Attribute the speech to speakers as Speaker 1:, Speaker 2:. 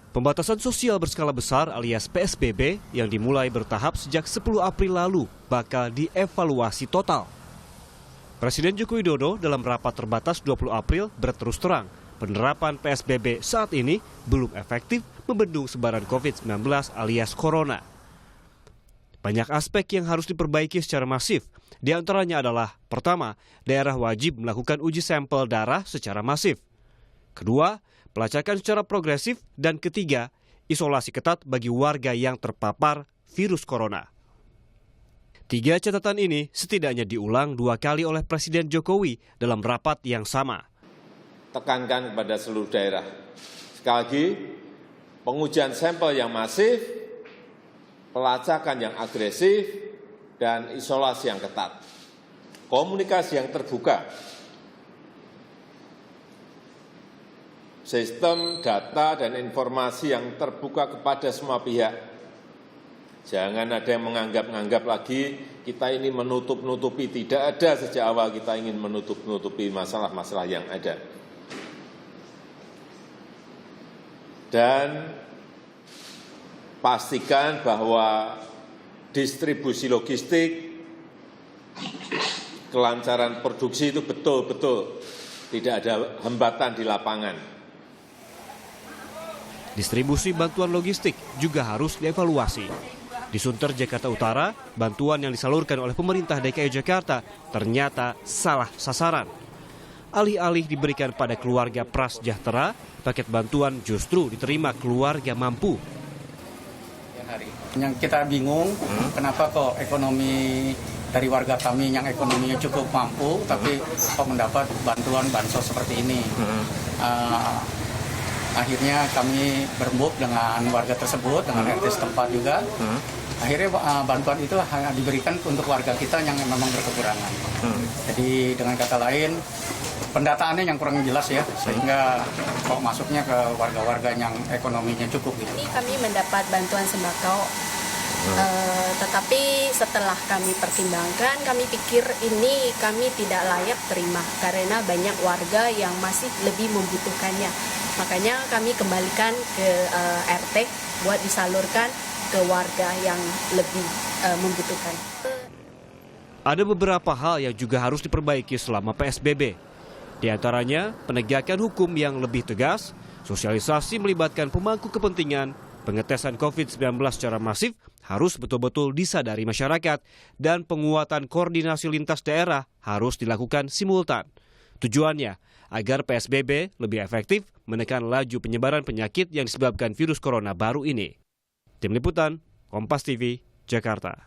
Speaker 1: Pembatasan sosial berskala besar alias PSBB yang dimulai bertahap sejak 10 April lalu bakal dievaluasi total. Presiden Joko Widodo dalam rapat terbatas 20 April berterus terang, penerapan PSBB saat ini belum efektif membendung sebaran COVID-19 alias Corona. Banyak aspek yang harus diperbaiki secara masif. Di antaranya adalah, pertama, daerah wajib melakukan uji sampel darah secara masif. Kedua, pelacakan secara progresif. Dan ketiga, isolasi ketat bagi warga yang terpapar virus corona. 3 catatan ini setidaknya diulang 2 kali oleh Presiden Jokowi dalam rapat yang sama.
Speaker 2: Tekankan kepada seluruh daerah. Sekali lagi, pengujian sampel yang masif, pelacakan yang agresif, dan isolasi yang ketat. Komunikasi yang terbuka. Sistem data dan informasi yang terbuka kepada semua pihak. Jangan ada yang menganggap-anggap lagi kita ini menutup-nutupi. Tidak ada sejak awal kita ingin menutup-nutupi masalah-masalah yang ada. Dan pastikan bahwa distribusi logistik, kelancaran produksi itu betul-betul tidak ada hambatan di lapangan.
Speaker 1: Distribusi bantuan logistik juga harus dievaluasi. Di Sunter, Jakarta Utara, bantuan yang disalurkan oleh pemerintah DKI Jakarta ternyata salah sasaran. Alih-alih diberikan pada keluarga prasejahtera, paket bantuan justru diterima keluarga mampu.
Speaker 3: Yang kita bingung, kenapa kok ekonomi dari warga kami yang ekonominya cukup mampu, tapi kok mendapat bantuan bansos seperti ini. Akhirnya kami berembuk dengan warga tersebut, dengan RT setempat juga. Akhirnya bantuan itu hanya diberikan untuk warga kita yang memang berkekurangan. Jadi dengan kata lain, pendataannya yang kurang jelas ya, sehingga kok masuknya ke warga-warga yang ekonominya cukup. Gitu.
Speaker 4: Ini kami mendapat bantuan sembako, tetapi setelah kami pertimbangkan, kami pikir ini kami tidak layak terima karena banyak warga yang masih lebih membutuhkannya. Makanya kami kembalikan ke RT buat disalurkan ke warga yang lebih membutuhkan.
Speaker 1: Ada beberapa hal yang juga harus diperbaiki selama PSBB. Di antaranya, penegakan hukum yang lebih tegas, sosialisasi melibatkan pemangku kepentingan, pengetesan COVID-19 secara masif harus betul-betul disadari masyarakat, dan penguatan koordinasi lintas daerah harus dilakukan simultan. Tujuannya, agar PSBB lebih efektif menekan laju penyebaran penyakit yang disebabkan virus corona baru ini. Tim Liputan, Kompas TV, Jakarta.